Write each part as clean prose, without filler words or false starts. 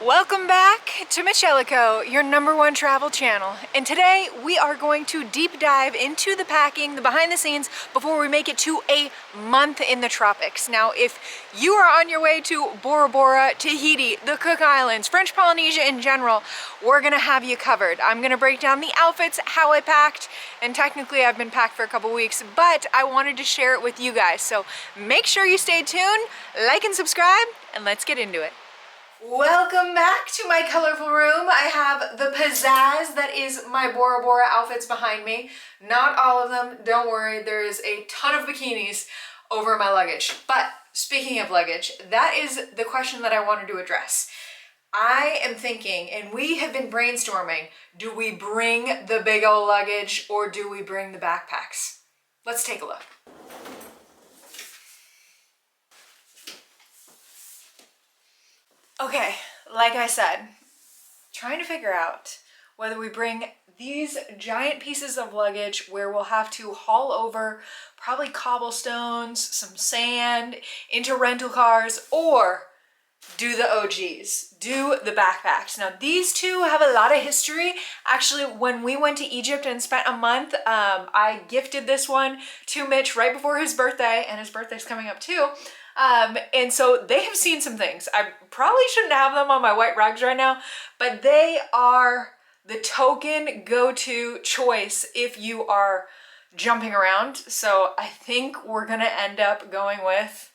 Welcome back to Michelico, your #1 travel channel. And today we are going to deep dive into the packing, the behind the scenes, before we make it to a month in the tropics. Now, if you are on your way to Bora Bora, Tahiti, the Cook Islands, French Polynesia in general, we're gonna have you covered. I'm gonna break down the outfits, how I packed, and technically I've been packed for a couple weeks, but I wanted to share it with you guys. So make sure you stay tuned, like and subscribe, and let's get into it. Welcome back to my colorful room. I have the pizzazz that is my Bora Bora outfits behind me. Not all of them, don't worry, there is a ton of bikinis over my luggage. But speaking of luggage, that is the question that I wanted to address. I am thinking, and we have been brainstorming, do we bring the big old luggage or do we bring the backpacks? Let's take a look. Okay, like I said, trying to figure out whether we bring these giant pieces of luggage where we'll have to haul over probably cobblestones, some sand, into rental cars, or do the OGs, do the backpacks. Now these two have a lot of history. Actually, when we went to Egypt and spent a month, I gifted this one to Mitch right before his birthday, and his birthday's coming up too. And so they have seen some things. I probably shouldn't have them on my white rugs right now, but they are the token go-to choice if you are jumping around. So I think we're gonna end up going with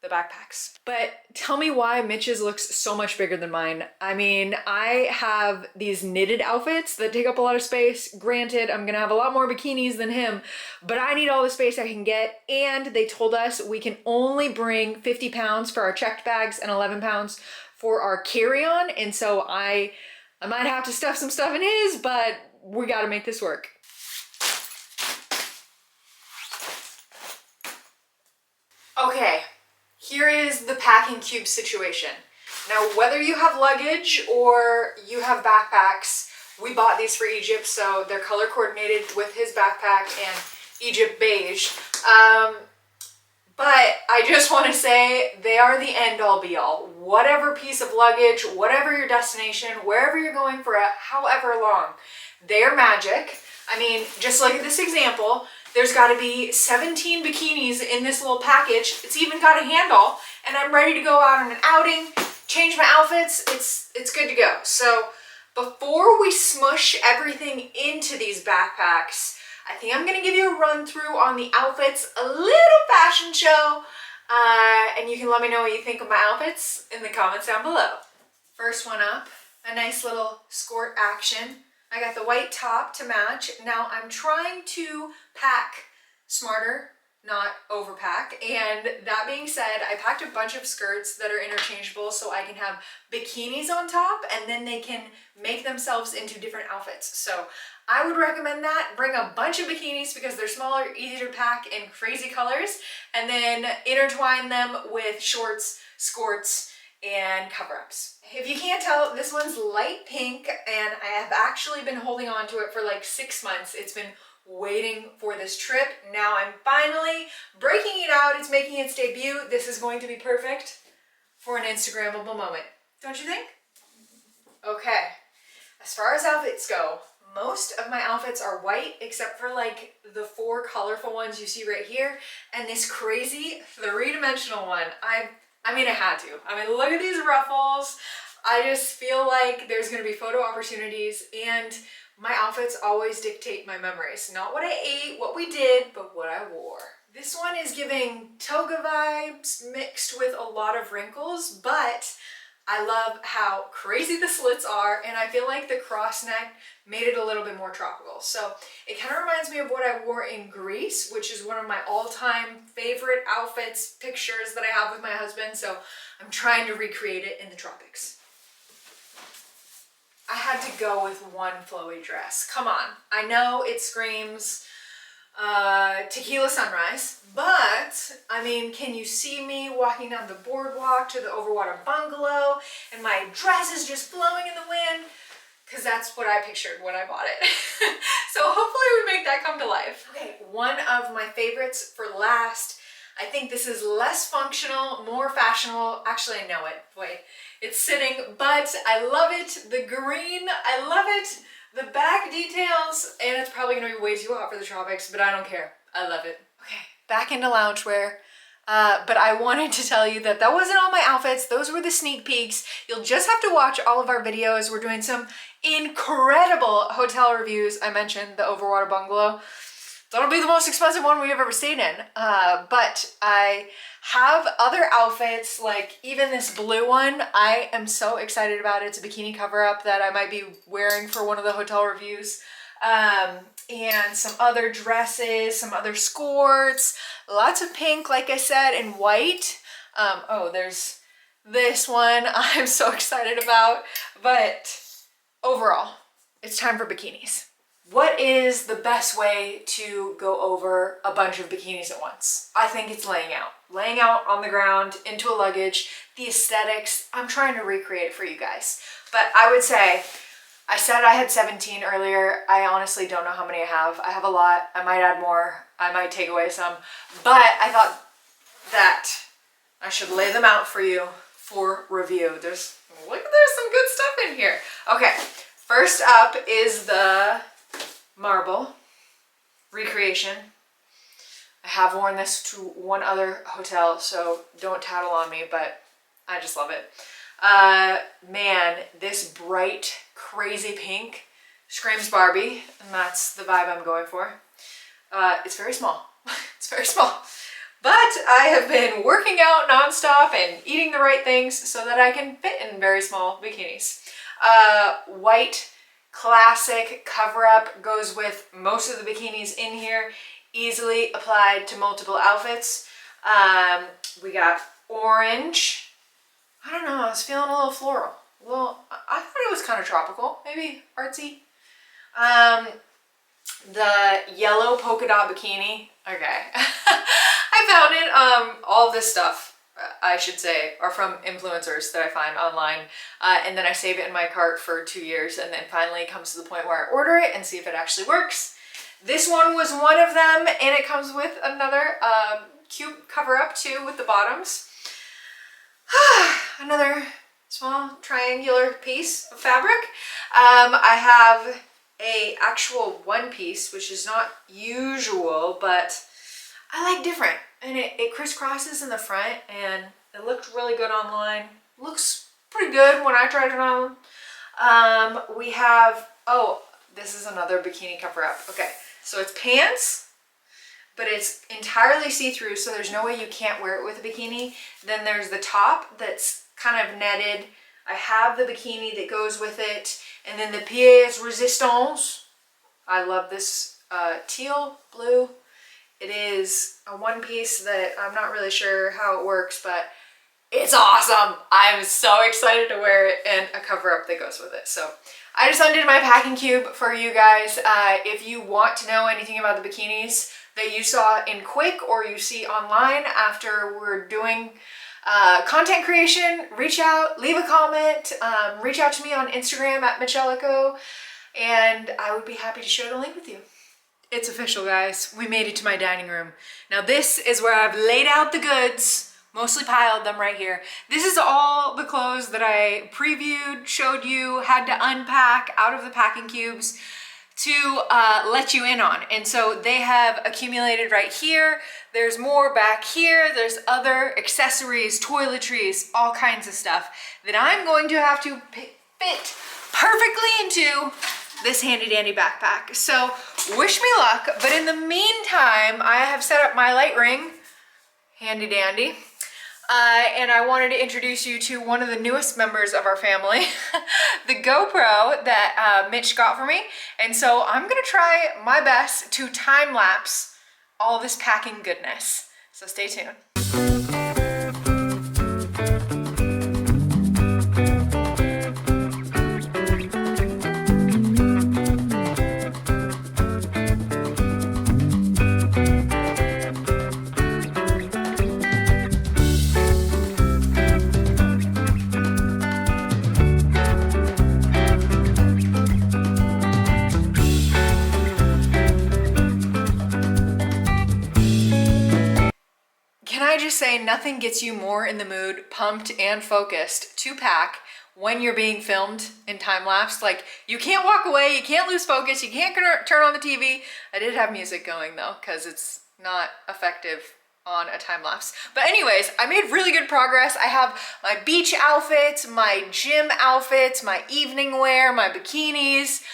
the backpacks. But tell me why Mitch's looks so much bigger than mine. I mean, I have these knitted outfits that take up a lot of space. Granted, I'm gonna have a lot more bikinis than him, but I need all the space I can get. And they told us we can only bring 50 pounds for our checked bags and 11 pounds for our carry-on. And so I might have to stuff some stuff in his, but we gotta make this work. Okay. Here is the packing cube situation. Now, whether you have luggage or you have backpacks, we bought these for Egypt, so they're color coordinated with his backpack and Egypt beige. But I just want to say they are the end all be all. Whatever piece of luggage, whatever your destination, wherever you're going for however long, they're magic. I mean, just look at this example. There's got to be 17 bikinis in this little package. It's even got a handle, and I'm ready to go out on an outing, change my outfits. It's good to go. So before we smush everything into these backpacks, I think I'm gonna give you a run through on the outfits, a little fashion show, and you can let me know what you think of my outfits in the comments down below. First one up, a nice little skirt action. I got the white top to match. Now I'm trying to pack smarter, not overpack. And that being said, I packed a bunch of skirts that are interchangeable so I can have bikinis on top and then they can make themselves into different outfits. So I would recommend that. Bring a bunch of bikinis because they're smaller, easier to pack in crazy colors, and then intertwine them with shorts, skirts, and cover-ups. If you can't tell, this one's light pink, and I have actually been holding on to it for like 6 months. It's been waiting for this trip. Now I'm finally breaking it out. It's making its debut. This is going to be perfect for an Instagrammable moment. Don't you think? Okay, as far as outfits go, most of my outfits are white except for like the 4 colorful ones you see right here and this crazy 3-dimensional one. I mean, I had to. I mean, look at these ruffles. I just feel like there's gonna be photo opportunities, and my outfits always dictate my memories. Not what I ate, what we did, but what I wore. This one is giving toga vibes mixed with a lot of wrinkles, but I love how crazy the slits are, and I feel like the cross neck made it a little bit more tropical. So it kind of reminds me of what I wore in Greece, which is one of my all-time favorite outfits, pictures that I have with my husband. So I'm trying to recreate it in the tropics. I had to go with one flowy dress. Come on. I know it screams tequila sunrise, but I mean, can you see me walking down the boardwalk to the overwater bungalow and my dress is just blowing in the wind? Because that's what I pictured when I bought it. So hopefully we make that come to life. Okay, one of my favorites for last. I think this is less functional, more fashionable. Actually, I know it. Wait, it's sitting, but I love it. The green, I love it. The back details, and it's probably gonna be way too hot for the tropics, but I don't care. I love it. Okay, back into loungewear. But I wanted to tell you that that wasn't all my outfits. Those were the sneak peeks. You'll just have to watch all of our videos. We're doing some incredible hotel reviews. I mentioned the Overwater Bungalow. That'll be the most expensive one we've ever stayed in. But I have other outfits, like even this blue one. I am so excited about it. It's a bikini cover-up that I might be wearing for one of the hotel reviews. And some other dresses, some other skirts, lots of pink, like I said, and white. Oh, there's this one I'm so excited about. But overall, it's time for bikinis. What is the best way to go over a bunch of bikinis at once? I think it's laying out. Laying out on the ground, into a luggage, the aesthetics. I'm trying to recreate it for you guys. But I would say, I said I had 17 earlier. I honestly don't know how many I have. I have a lot. I might add more. I might take away some. But I thought that I should lay them out for you for review. There's some good stuff in here. Okay, first up is the marble recreation. I have worn this to one other hotel, so don't tattle on me, but I just love it. Man, this bright, crazy pink screams Barbie, and that's the vibe I'm going for. It's very small. It's very small. But I have been working out nonstop and eating the right things so that I can fit in very small bikinis. White, classic cover-up goes with most of the bikinis in here. Easily applied to multiple outfits. We got orange. I don't know, I was feeling a little floral. I thought it was kind of tropical, maybe artsy. The yellow polka dot bikini. Okay. I found it. All this stuff, I should say, are from influencers that I find online. And then I save it in my cart for 2 years, and then finally it comes to the point where I order it and see if it actually works. This one was one of them, and it comes with another cute cover-up too with the bottoms. Another small triangular piece of fabric. I have a actual one piece, which is not usual, but I like different. And it crisscrosses in the front, and it looked really good online. Looks pretty good when I tried it on. We have, oh, this is another bikini cover-up. Okay, so it's pants, but it's entirely see-through, so there's no way you can't wear it with a bikini. Then there's the top that's kind of netted. I have the bikini that goes with it, and then the pièce résistance. I love this teal blue. It is a one piece that I'm not really sure how it works, but it's awesome. I'm so excited to wear it, and a cover-up that goes with it. So I just undid my packing cube for you guys. If you want to know anything about the bikinis that you saw in Quick or you see online after we're doing content creation, reach out, leave a comment, reach out to me on Instagram at Michelico, and I would be happy to share the link with you. It's official, guys. We made it to my dining room. Now this is where I've laid out the goods, mostly piled them right here. This is all the clothes that I previewed, showed you, had to unpack out of the packing cubes to let you in on. And so they have accumulated right here. There's more back here. There's other accessories, toiletries, all kinds of stuff that I'm going to have to fit perfectly into this handy dandy backpack. So wish me luck, but in the meantime, I have set up my light ring, handy dandy. And I wanted to introduce you to one of the newest members of our family, the GoPro that Mitch got for me. And so I'm gonna try my best to time lapse all this packing goodness. So stay tuned. just say nothing gets you more in the mood, pumped and focused to pack when you're being filmed in time lapse. Like, you can't walk away, you can't lose focus, you can't turn on the TV. I did have music going though, because it's not effective on a time lapse. But anyways, I made really good progress. I have my beach outfits, my gym outfits, my evening wear, my bikinis,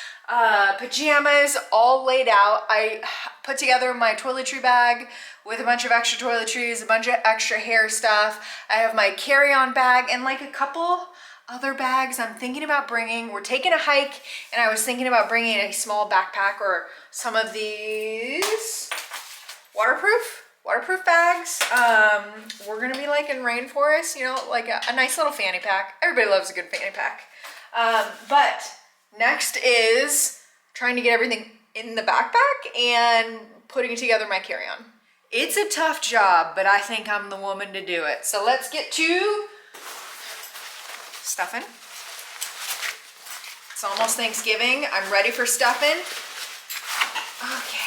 pajamas all laid out. I put together my toiletry bag with a bunch of extra toiletries, a bunch of extra hair stuff. I have my carry-on bag and like a couple other bags I'm thinking about bringing. We're taking a hike and I was thinking about bringing a small backpack or some of these waterproof bags. We're gonna be like in rainforest, you know, like a nice little fanny pack. Everybody loves a good fanny pack. But next is trying to get everything in the backpack and putting together my carry-on. It's a tough job, but I think I'm the woman to do it. So let's get to stuffing. It's almost Thanksgiving. I'm ready for stuffing. Okay.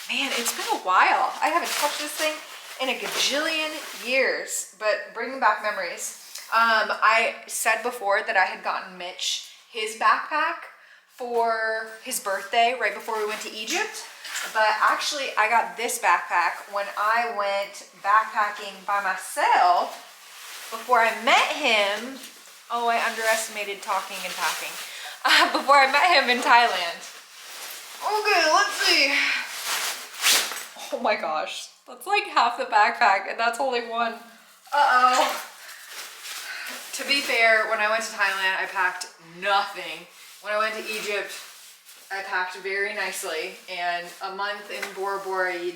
Man, it's been a while. I haven't touched this thing in a gajillion years, but bringing back memories. I said before that I had gotten Mitch his backpack for his birthday right before we went to Egypt. But actually, I got this backpack when I went backpacking by myself before I met him. Oh, I underestimated talking and packing. Before I met him in Thailand. Okay, let's see. Oh my gosh, that's like half the backpack and that's only one. Uh-oh. To be fair, when I went to Thailand, I packed nothing. When I went to Egypt, I packed very nicely. And a month in Bora Bora, I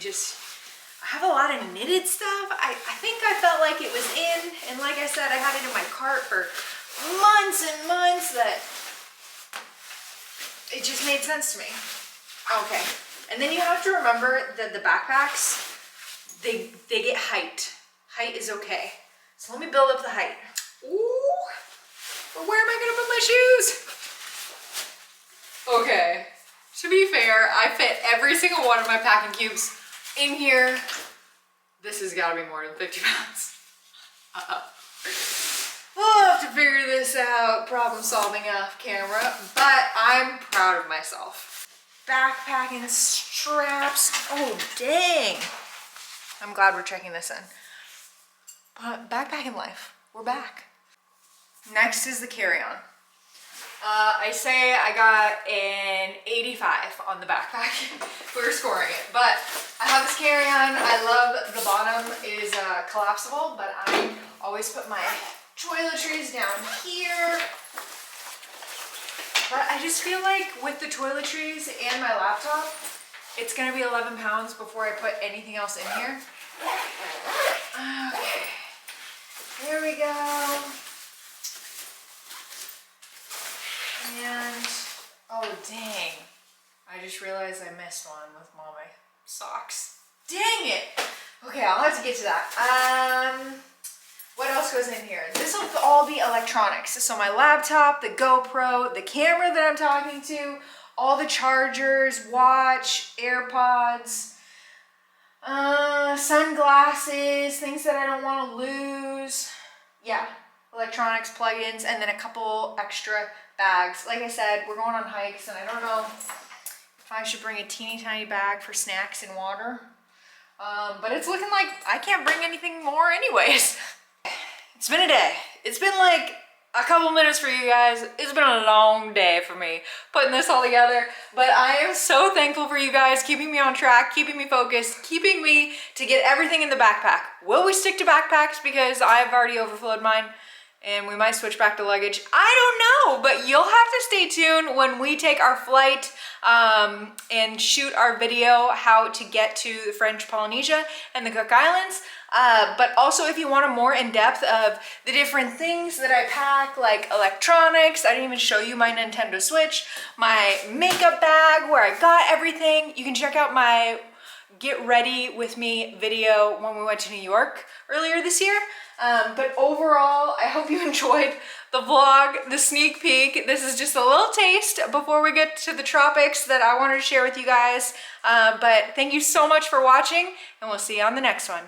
have a lot of knitted stuff. I think I felt like it was in, and like I said, I had it in my cart for months and months that it just made sense to me. Okay. And then you have to remember that the backpacks, they get height. Height is okay. So let me build up the height. Ooh, but where am I gonna put my shoes? Okay, to be fair, I fit every single one of my packing cubes in here. This has gotta be more than 50 pounds. We'll have to figure this out, problem solving off camera, but I'm proud of myself. Backpacking straps. Oh, dang. I'm glad we're checking this in. But backpacking life, we're back. Next is the carry-on. I say I got an 85 on the backpack. We were scoring it, but I have this carry-on. I love the bottom is collapsible, but I always put my toiletries down here. But I just feel like with the toiletries and my laptop, it's gonna be 11 pounds before I put anything else in here. Okay, there we go. And, oh dang, I just realized I missed one with all my socks. Dang it! Okay, I'll have to get to that. What else goes in here? This will all be electronics. So my laptop, the GoPro, the camera that I'm talking to, all the chargers, watch, AirPods, sunglasses, things that I don't want to lose. Yeah, electronics, plugins, and then a couple extra bags. Like I said, we're going on hikes and I don't know if I should bring a teeny tiny bag for snacks and water. But it's looking like I can't bring anything more anyways. It's been a day. It's been like a couple minutes for you guys. It's been a long day for me putting this all together, but I am so thankful for you guys keeping me on track, keeping me focused, keeping me to get everything in the backpack. Will we stick to backpacks because I've already overflowed mine and we might switch back to luggage? I don't know, but you'll have to stay tuned when we take our flight and shoot our video how to get to the French Polynesia and the Cook Islands. But also if you want a more in-depth of the different things that I pack, like electronics, I didn't even show you my Nintendo Switch, my makeup bag where I got everything. You can check out my Get Ready With Me video when we went to New York earlier this year. But overall, I hope you enjoyed the vlog, the sneak peek. This is just a little taste before we get to the tropics that I wanted to share with you guys. But thank you so much for watching and we'll see you on the next one.